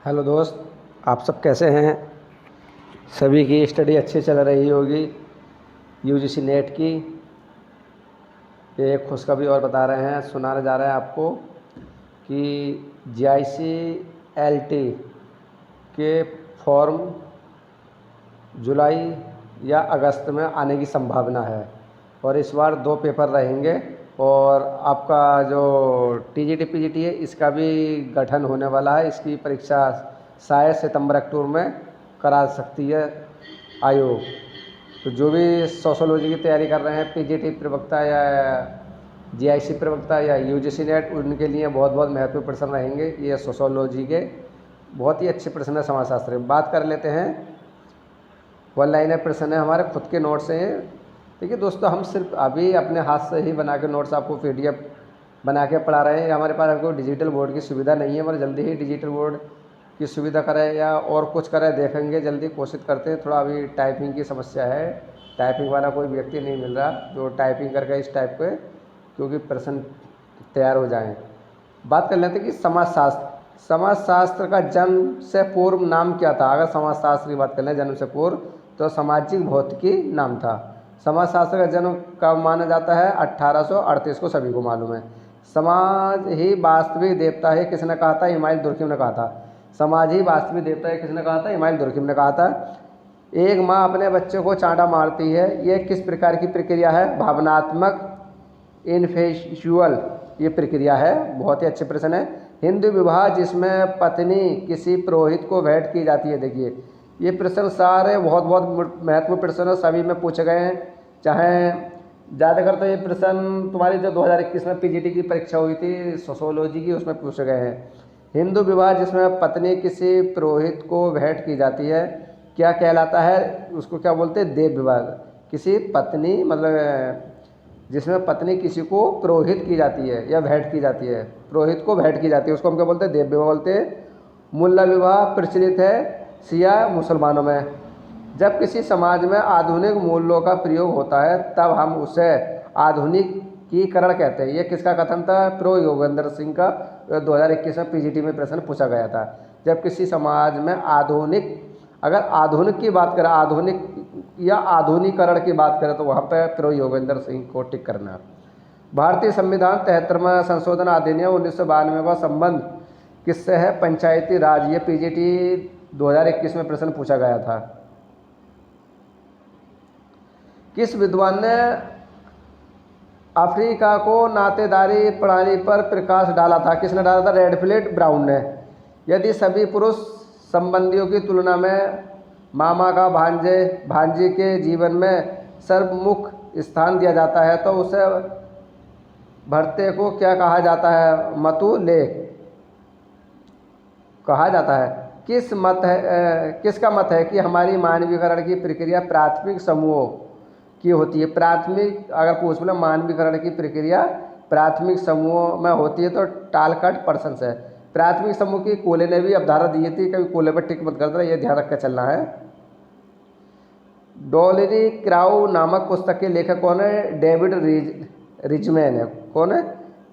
Hello दोस्त, आप सब कैसे हैं। सभी की स्टडी अच्छी चल रही होगी। यूजीसी नेट की एक खुशखबरी और बता रहे हैं, सुनाने जा रहे हैं आपको कि जीआईसी एलटी के फॉर्म जुलाई या अगस्त में आने की संभावना है। और इस बार 2 पेपर रहेंगे। और आपका जो टीजीटी पीजीटी है, इसका भी गठन होने वाला है। इसकी परीक्षा शायद सितंबर अक्टूबर में करा सकती है आयोग। तो जो भी सोशोलॉजी की तैयारी कर रहे हैं, पीजीटी प्रवक्ता या जीआईसी प्रवक्ता या यूजीसी नेट, उनके लिए बहुत बहुत महत्वपूर्ण प्रश्न रहेंगे। ये सोशोलॉजी के बहुत ही अच्छे प्रश्न है। समाजशास्त्र की बात कर लेते हैं। वन लाइनर प्रश्न है, हमारे खुद के नोट्स हैं। देखिए दोस्तों, हम सिर्फ अभी अपने हाथ से ही बना के नोट्स आपको पीडीएफ बना के पढ़ा रहे हैं। हमारे पास आपको डिजिटल बोर्ड की सुविधा नहीं है, मगर जल्दी ही डिजिटल बोर्ड की सुविधा करें या और कुछ करें, देखेंगे। जल्दी कोशिश करते हैं। थोड़ा अभी टाइपिंग की समस्या है, टाइपिंग वाला कोई व्यक्ति नहीं मिल रहा जो टाइपिंग करके इस टाइप के क्योंकि प्रश्न तैयार हो जाएँ। बात कर लेते हैं कि समाजशास्त्र का जन्म से पूर्व नाम क्या था। अगर समाजशास्त्र की बात कर लें जन्म से पूर्व, तो सामाजिक भौतिकी नाम था। समाजशास्त्र का जन्म कब माना जाता है? 1838 को, सभी को मालूम है। समाज ही वास्तविक देवता है, किसने कहा था? इमाइल दुर्खिम ने कहा था। समाज ही वास्तविक देवता है, किसने कहा था? इमाइल दुर्खिम ने कहा था। एक माँ अपने बच्चे को चांटा मारती है, यह किस प्रकार की प्रक्रिया है? भावनात्मक इन्फेक्चुअल ये प्रक्रिया है। बहुत ही अच्छे प्रश्न है। हिंदू विवाह जिसमें पत्नी किसी पुरोहित को भेंट की जाती है। देखिए ये प्रश्न सारे बहुत बहुत महत्वपूर्ण प्रश्न है, सभी में पूछे गए हैं। चाहे ज़्यादातर तो ये प्रश्न तुम्हारी जो 2021 में पीजीटी की परीक्षा हुई थी सोशोलॉजी की, उसमें पूछे गए हैं। हिंदू विवाह जिसमें पत्नी किसी पुरोहित को भेंट की जाती है क्या कहलाता है? उसको क्या बोलते हैं? देव विवाह। किसी पत्नी मतलब जिसमें पत्नी किसी को पुरोहित की जाती है या भेंट की जाती है, पुरोहित को भेंट की जाती है, उसको हम क्या बोलते हैं? देव विवाह बोलते हैं। मुल्ला विवाह प्रचलित है शिया मुसलमानों में। जब किसी समाज में आधुनिक मूल्यों का प्रयोग होता है तब हम उसे आधुनिकीकरण कहते हैं। ये किसका कथन था? प्रो योगेंद्र सिंह का। 2021 में पीजीटी में प्रश्न पूछा गया था। जब किसी समाज में अगर आधुनिक की बात करें, आधुनिक या आधुनिकीकरण की बात करें, तो वहाँ पर प्रो योगेंद्र सिंह को टिक करना। भारतीय संविधान 73वां संशोधन अधिनियम 1992 का संबंध किससे है? पंचायती राज। ये पीजीटी 2021 में प्रश्न पूछा गया था। किस विद्वान ने अफ्रीका को नातेदारी प्रणाली पर प्रकाश डाला था? किसने डाला था? रेडफिल्ड ब्राउन ने। यदि सभी पुरुष संबंधियों की तुलना में मामा का भांजी के जीवन में सर्वमुख स्थान दिया जाता है तो उसे भरते को क्या कहा जाता है? मतुलेख कहा जाता है। किसका मत है कि हमारी मानवीकरण की प्रक्रिया प्राथमिक समूहों की होती है? प्राथमिक अगर पूछ बोले मानवीकरण की प्रक्रिया प्राथमिक समूहों में होती है तो टालकट पर्सन है। प्राथमिक समूह की कोले ने भी अवधारणा दी थी, कभी कोले पर टिक मत कर देना, ये ध्यान रख कर चलना है। डॉलरी क्राउ नामक पुस्तक के लेखक कौन है? डेविड रिचमैन है। कौन है?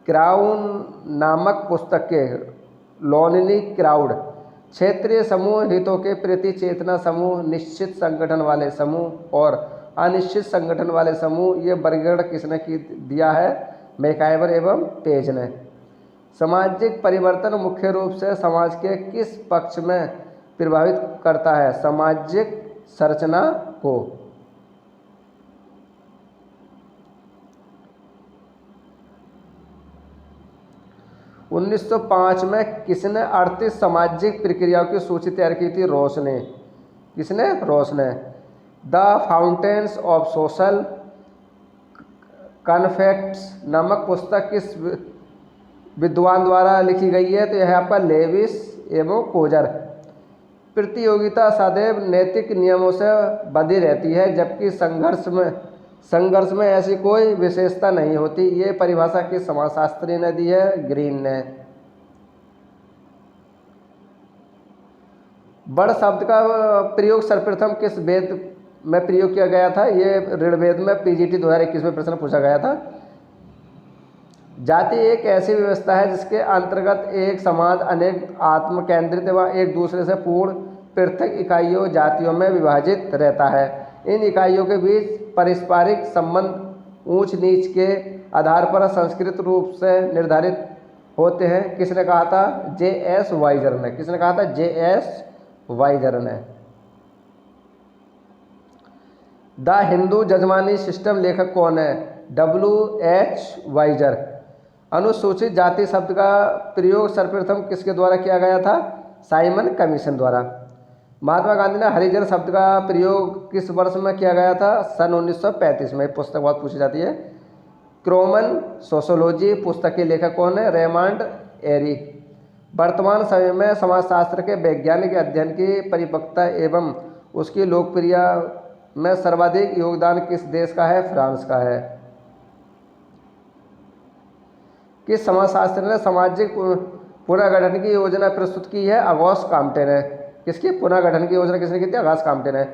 क्राउन नामक पुस्तक के लोनली क्राउड। क्षेत्रीय समूह, हितों के प्रति चेतना समूह, निश्चित संगठन वाले समूह और अनिश्चित संगठन वाले समूह, ये वर्गीकरण किसने दिया है? मैकाइवर एवं पेज ने। सामाजिक परिवर्तन मुख्य रूप से समाज के किस पक्ष में प्रभावित करता है? सामाजिक संरचना को। उन्नीस 1905 में किसने 38 सामाजिक प्रक्रियाओं की सूची तैयार की थी? रोस ने। किसने? रोस ने। द फाउंटेन्स ऑफ सोशल कॉन्फैक्ट्स नामक पुस्तक किस विद्वान द्वारा लिखी गई है? तो यह है आपका लेविस एवं कोजर। प्रतियोगिता सदैव नैतिक नियमों से बंधी रहती है जबकि संघर्ष में ऐसी कोई विशेषता नहीं होती। ये परिभाषा किस समाजशास्त्री ने दी है? ग्रीन ने। बड़ शब्द का प्रयोग सर्वप्रथम किस वेद में प्रयोग किया गया था? ये ऋग्वेद में। पीजीटी 2021 में प्रश्न पूछा गया था। जाति एक ऐसी व्यवस्था है जिसके अंतर्गत एक समाज अनेक आत्म केंद्रित व एक दूसरे से पूर्ण पृथक इकाइयों जातियों में विभाजित रहता है। इन इकाइयों के बीच पारस्परिक संबंध ऊंच नीच के आधार पर सांस्कृतिक रूप से निर्धारित होते हैं। किसने कहा था? J.S. वाइजर ने। किसने कहा था? J.S. वाइजर ने। द हिंदू जजमानी सिस्टम लेखक कौन है? W.H. वाइजर। अनुसूचित जाति शब्द का प्रयोग सर्वप्रथम किसके द्वारा किया गया था? साइमन कमीशन द्वारा। महात्मा गांधी ने हरिजन शब्द का प्रयोग किस वर्ष में किया गया था? सन 1935 में। पुस्तक बहुत पूछी जाती है। क्रोमन सोशोलॉजी पुस्तक के लेखक कौन है? रेमंड एरी। वर्तमान समय में समाजशास्त्र के वैज्ञानिक अध्ययन की परिपक्वता एवं उसकी लोकप्रियता में सर्वाधिक योगदान किस देश का है? फ्रांस का है। किस समाजशास्त्री ने सामाजिक पुनर्गठन की योजना प्रस्तुत की है? अगॉस्ट काम्टे ने। किसकी पुनर्गठन की योजना किसने की थी? अगॉस्ट काम्टे ने।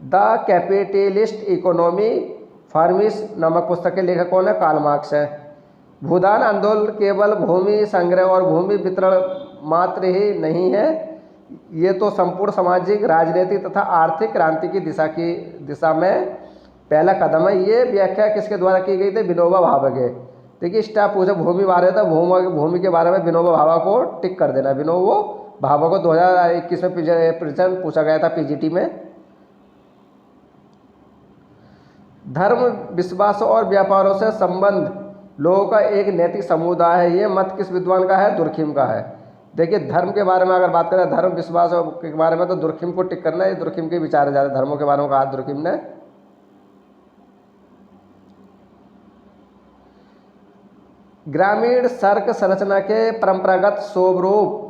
द कैपिटलिस्ट इकोनॉमी फार्मिस नामक पुस्तक के लेखक कौन है? कार्ल मार्क्स है। भूदान आंदोलन केवल भूमि संग्रह और भूमि वितरण मात्र ही नहीं है, ये तो संपूर्ण सामाजिक राजनीतिक तथा आर्थिक क्रांति की दिशा में पहला कदम है। ये व्याख्या किसके द्वारा की गई थी? विनोबा भावे। देखिए स्टाफ पूछा भूमि बारे था, भूमि के बारे में विनोबा भावे को टिक कर देना। विनोबा भावे को 2021 में प्रश्न पूछा गया था पीजीटी में। धर्म विश्वास और व्यापारों से संबंध लोगों का एक नैतिक समुदाय है, ये मत किस विद्वान का है? दुर्खिम का है। देखिए धर्म के बारे में अगर बात करें, धर्म विश्वास के बारे में, तो दुर्खिम को टिक करना है। ये दुर्खिम के विचार है ज़्यादा धर्मों के बारे में कहा दुर्खिम ने। ग्रामीण सड़क संरचना के परंपरागत स्वरूप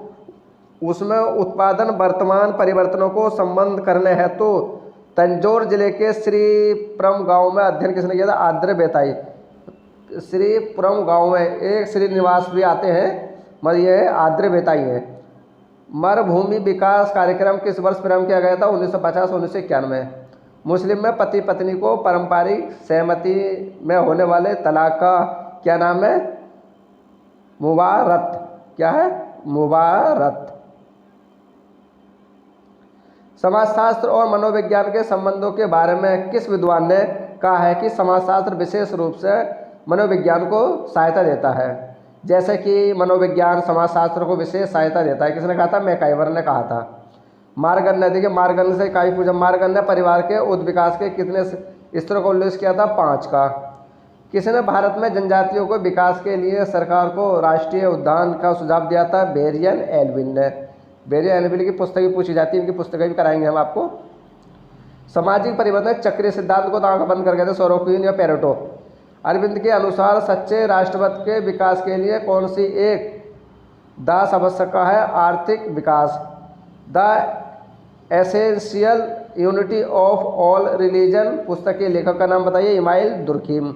उसमें उत्पादन वर्तमान परिवर्तनों को संबंध करने हैं तो तंजौर जिले के श्रीपुरम गांव में अध्ययन किसने किया था? आद्र बेताई। श्रीपुरम गांव में एक श्रीनिवास भी आते हैं, मगर ये आद्र बेताई है। मरुभूमि विकास कार्यक्रम किस वर्ष प्रारंभ किया गया था? 1950-1991। मुस्लिम में पति पत्नी को पारंपरिक सहमति में होने वाले तलाक का क्या नाम है? मुबारत। क्या है? मुबारत। समाजशास्त्र और मनोविज्ञान के संबंधों के बारे में किस विद्वान ने कहा है कि समाजशास्त्र विशेष रूप से मनोविज्ञान को सहायता देता है? जैसे कि मनोविज्ञान समाजशास्त्र को विशेष सहायता देता है। किसने कहा था? मैकाइवर ने कहा था। मार्गन ने, देखिए मार्गन से काफी पूछा, मार्गन ने परिवार के उद्विकास के कितने स्तरों का उल्लेख किया था? 5 का। किसने भारत में जनजातियों को विकास के लिए सरकार को राष्ट्रीय उद्यान का सुझाव दिया था? बेरियन एल्विन ने। बेरियन एल्विन की पुस्तकें पूछी जाती है, इनकी पुस्तकें भी कराएंगे हम आपको। सामाजिक परिवर्तन चक्रीय सिद्धांत को आंख बंद कर गए थे सोरोकिन या पेरेटो। अरविंद के अनुसार सच्चे राष्ट्रपति के विकास के लिए कौन सी एक दास आवश्यक है? आर्थिक विकास। The essential unity of all religion पुस्तक के लेखक का नाम बताइए? Emile Durkheim.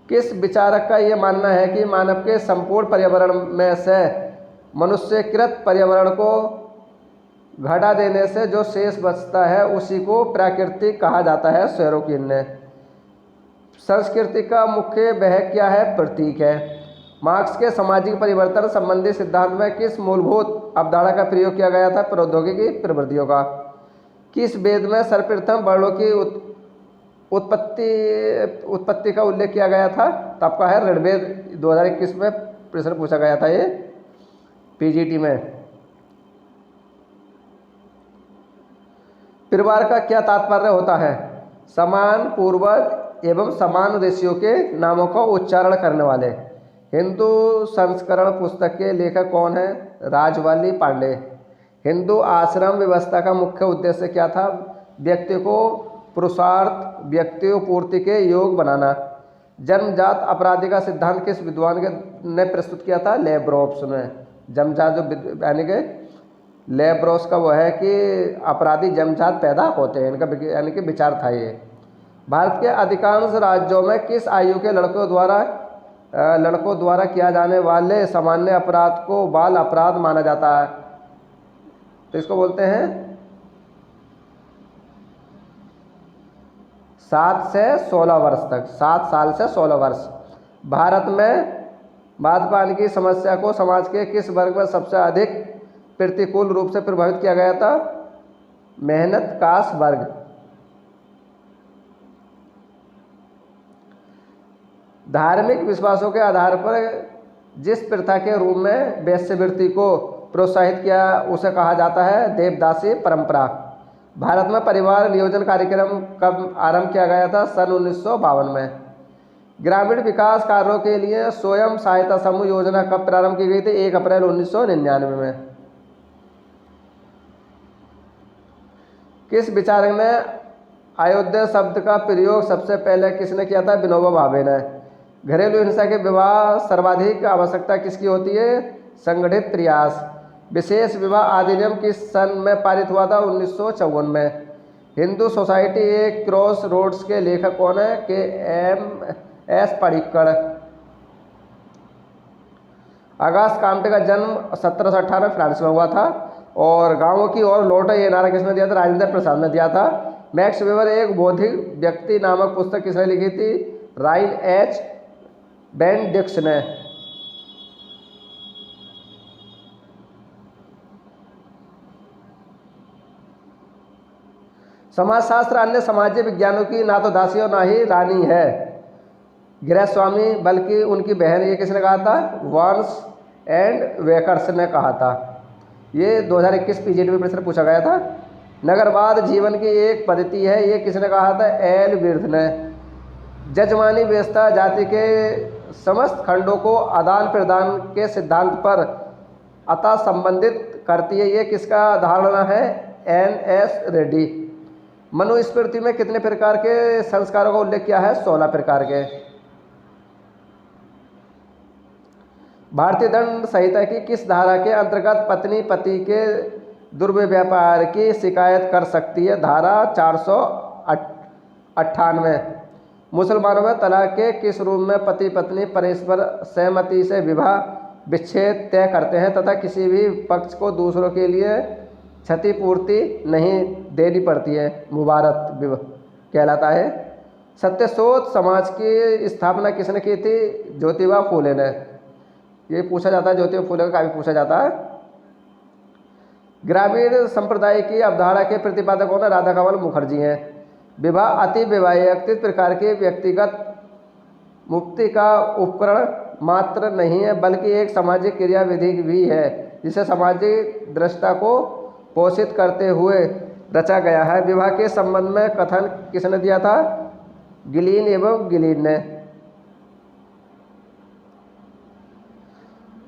किस विचारक का यह मानना है कि मानव के संपूर्ण पर्यावरण में से मनुष्यकृत पर्यावरण को घटा देने से जो शेष बचता है उसी को प्राकृतिक कहा जाता है? सोरोकिन ने। संस्कृति का मुख्य वह क्या है? प्रतीक है। मार्क्स के सामाजिक परिवर्तन संबंधी सिद्धांत में किस मूलभूत अवधारणा का प्रयोग किया गया था? प्रौद्योगिकी प्रवृत्तियों का। किस वेद में सर्वप्रथम वर्णों की उत्पत्ति का उल्लेख किया गया था? तो आपका है ऋग्वेद। 2021 में प्रश्न पूछा गया था ये पीजीटी में। परिवार का क्या तात्पर्य होता है? समान पूर्वज एवं समान ऋषियों के नामों का उच्चारण करने वाले। हिंदू संस्करण पुस्तक के लेखक कौन है? राजवाली पांडे। हिंदू आश्रम व्यवस्था का मुख्य उद्देश्य क्या था? व्यक्ति को पुरुषार्थ व्यक्तियों पूर्ति के योग बनाना। जन्मजात अपराधी का सिद्धांत किस विद्वान ने प्रस्तुत किया था? लेब्रोव्स ने। जन्मजात जो यानी कि लेब्रोव्स का वो है कि अपराधी जन्मजात पैदा होते हैं, इनका यानी कि विचार था ये। भारत के अधिकांश राज्यों में किस आयु के लड़कों द्वारा किया जाने वाले सामान्य अपराध को बाल अपराध माना जाता है? तो इसको बोलते हैं 7 से 16 वर्ष तक, 7 साल से 16 वर्ष। भारत में मद्यपान की समस्या को समाज के किस वर्ग में सबसे अधिक प्रतिकूल रूप से प्रभावित किया गया था? मेहनतकश वर्ग। धार्मिक विश्वासों के आधार पर जिस प्रथा के रूप में वेश्यावृत्ति को प्रोत्साहित किया उसे कहा जाता है देवदासी परंपरा। भारत में परिवार नियोजन कार्यक्रम कब आरंभ किया गया था? सन 1952 में। ग्रामीण विकास कार्यों के लिए स्वयं सहायता समूह योजना कब प्रारंभ की गई थी? 1 अप्रैल 1999 में। किस विचारक ने अयोध्या शब्द का प्रयोग सबसे पहले किसने किया था? विनोबा भावे ने। घरेलू हिंसा के विवाह सर्वाधिक आवश्यकता किसकी होती है? संगठित प्रयास। विशेष विवाह अधिनियम किस सन में पारित हुआ था? 1954 में। हिंदू सोसाइटी एक क्रॉस रोड्स के लेखक कौन है? KM.S. पडिक्कड़। अगस्त काम्टे का जन्म 1718 फ्रांस में हुआ था। और गांवों की ओर लौटे ये नारा किसने दिया था? राजेंद्र प्रसाद ने दिया था। मैक्स वेबर एक बौद्धिक व्यक्ति नामक पुस्तक किसने लिखी थी? राइन H. बेनेडिक्ट ने। समाजशास्त्र अन्य सामाजिक विज्ञानों की ना तो दासी और ना ही रानी है। गृहस्वामी बल्कि उनकी बहन, ये किसने कहा था? वार्न्स एंड वेकर्स ने कहा था। ये 2021 PGT में प्रश्न पूछा गया था। नगरवाद जीवन की एक पद्धति है, ये किसने कहा था? एल विर्थ ने। जजमानी व्यवस्था जाति के समस्त खंडों को आदान प्रदान के सिद्धांत पर अतः संबंधित करती है, ये किसका धारणा है? NS रेड्डी। मनुस्मृति में कितने प्रकार के संस्कारों का उल्लेख किया है? 16 प्रकार के। भारतीय दंड संहिता की किस धारा के अंतर्गत पत्नी पति के दुर्व्यवहार की शिकायत कर सकती है? धारा 498। मुसलमानों में तलाक के किस रूप में पति पत्नी परस्पर सहमति से विवाह विच्छेद तय करते हैं तथा किसी भी पक्ष को दूसरों के लिए क्षतिपूर्ति नहीं देनी पड़ती है? मुबारक कहलाता है। सत्यशोध समाज की स्थापना किसने की थी? ज्योतिबा फूले ने। ये पूछा जाता है, ज्योतिबा फूले का काफी पूछा जाता है। ग्रामीण संप्रदाय की अवधारणा के प्रतिपादक कौन है? राधा कमल मुखर्जी हैं। विवाह अति विवाहित प्रकार के व्यक्तिगत मुक्ति का उपकरण मात्र नहीं है बल्कि एक सामाजिक क्रियाविधि भी है जिसे सामाजिक दृष्टता को पोषित करते हुए रचा गया है। विवाह के संबंध में कथन किसने दिया था? गिलीन एवं गिलीन ने।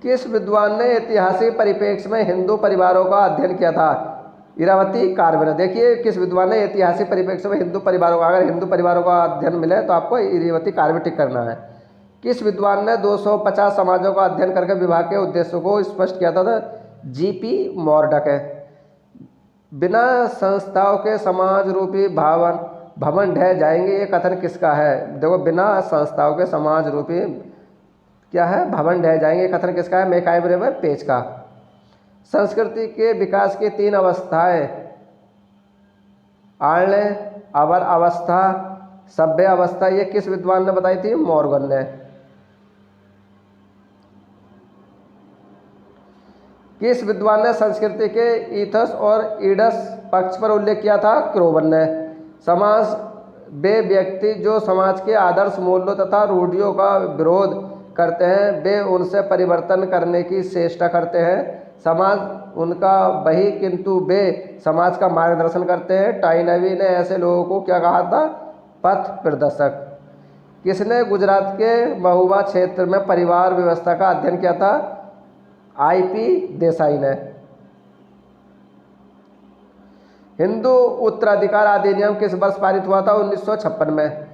किस विद्वान ने ऐतिहासिक परिप्रेक्ष्य में हिंदू परिवारों का अध्ययन किया था? इरावती कार्वे ने। देखिए किस विद्वान ने ऐतिहासिक परिप्रेक्ष्य में हिंदू परिवारों का, अगर हिंदू परिवारों का अध्ययन मिले तो आपको इरावती कार्वे टिक करना है। किस विद्वान ने 250 समाजों का अध्ययन करके विवाह के उद्देश्यों को स्पष्ट किया था? GP मॉर्डक है। बिना संस्थाओं के समाज रूपी भवन ढह जाएंगे, ये कथन किसका है? देखो, बिना संस्थाओं के समाज रूपी क्या है? भवन ढह जाएंगे, कथन किसका है? मैकाइबर पेज का। संस्कृति के विकास की 3 अवस्थाएं, आर्य, अवर अवस्था, सभ्य अवस्था, ये किस विद्वान ने बताई थी? मॉर्गन ने। किस विद्वान ने संस्कृति के ईथस और ईडस पक्ष पर उल्लेख किया था? क्रोवन ने। समाज वे व्यक्ति जो समाज के आदर्श मूल्यों तथा रूढ़ियों का विरोध करते हैं, वे उनसे परिवर्तन करने की चेष्टा करते हैं। समाज उनका वही किंतु वे समाज का मार्गदर्शन करते हैं। टाइनवी ने ऐसे लोगों को क्या कहा था? पथ प्रदर्शक। किसने गुजरात के महुवा क्षेत्र में परिवार व्यवस्था का अध्ययन किया था? IP देसाई ने। हिंदू उत्तराधिकार अधिनियम किस वर्ष पारित हुआ था? 1956 में।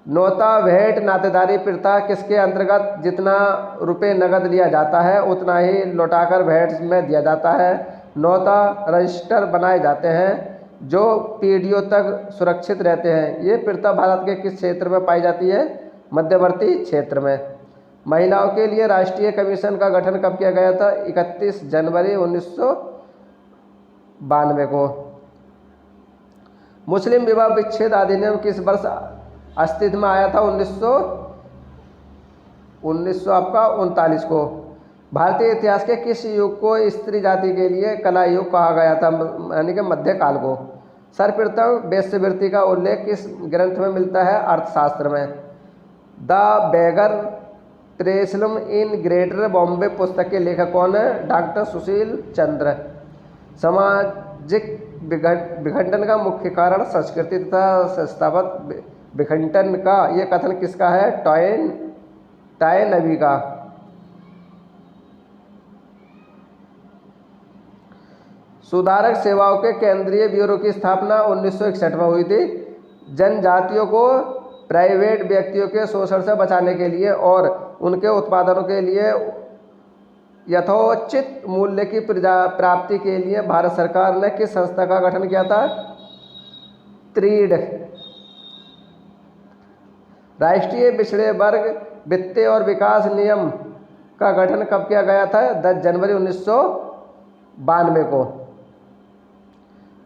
नौता भेंट नातेदारी प्रथा किसके अंतर्गत जितना रुपये नगद लिया जाता है उतना ही लौटाकर भेंट में दिया जाता है। नौता रजिस्टर बनाए जाते हैं जो पीढ़ियों तक सुरक्षित रहते हैं। ये प्रथा भारत के किस क्षेत्र में पाई जाती है? मध्यवर्ती क्षेत्र में। महिलाओं के लिए राष्ट्रीय कमीशन का गठन कब किया गया था? 31 जनवरी 1992 को। मुस्लिम विवाह विच्छेद अधिनियम किस वर्ष अस्तित्व में आया था? 1939 आपका 39 को। भारतीय इतिहास के किस युग को स्त्री जाति के लिए कला युग कहा गया था, यानी कि मध्यकाल को? सर्वप्रथम वेश्यावृत्ति का उल्लेख किस ग्रंथ में मिलता है? अर्थशास्त्र में। द बेगर त्रेसलम इन ग्रेटर बॉम्बे पुस्तक के लेखक कौन है? डॉक्टर सुशील चंद्र। सामाजिक विघटन का मुख्य कारण संस्कृति तथा संस्थागत विघटन का ये कथन किसका है? टायनबी का। सुधारक सेवाओं के केंद्रीय ब्यूरो की स्थापना 1961 में हुई थी। जनजातियों को प्राइवेट व्यक्तियों के शोषण से बचाने के लिए और उनके उत्पादनों के लिए यथोचित मूल्य की प्राप्ति के लिए भारत सरकार ने किस संस्था का गठन किया था? त्रीड। राष्ट्रीय पिछड़े वर्ग वित्तीय और विकास नियम का गठन कब किया गया था? 10 जनवरी 1992 को।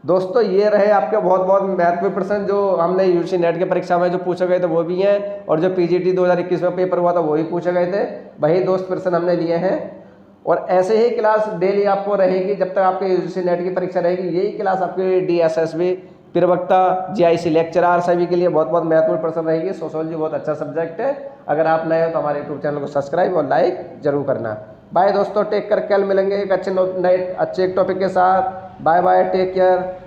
दोस्तों ये रहे आपके बहुत बहुत महत्वपूर्ण प्रश्न जो हमने यूजीसी नेट के परीक्षा में जो पूछे गए थे वो भी हैं, और जो पीजीटी 2021 में पेपर हुआ था वो भी पूछे गए थे, वही दोस्त प्रश्न हमने लिए हैं। और ऐसे ही क्लास डेली आपको रहेगी जब तक आपके यूजीसी नेट की परीक्षा रहेगी। यही क्लास आपके डीएसएसबी, प्रवक्ता, जीआईसी लेक्चरार सभी के लिए बहुत बहुत महत्वपूर्ण प्रश्न रहेगी। सोशियोलॉजी बहुत अच्छा सब्जेक्ट है। अगर आप नए हो तो हमारे यूट्यूब चैनल को सब्सक्राइब और लाइक जरूर करना। बाय दोस्तों, टेक कर, कल मिलेंगे एक अच्छे टॉपिक के साथ। Bye bye, take care.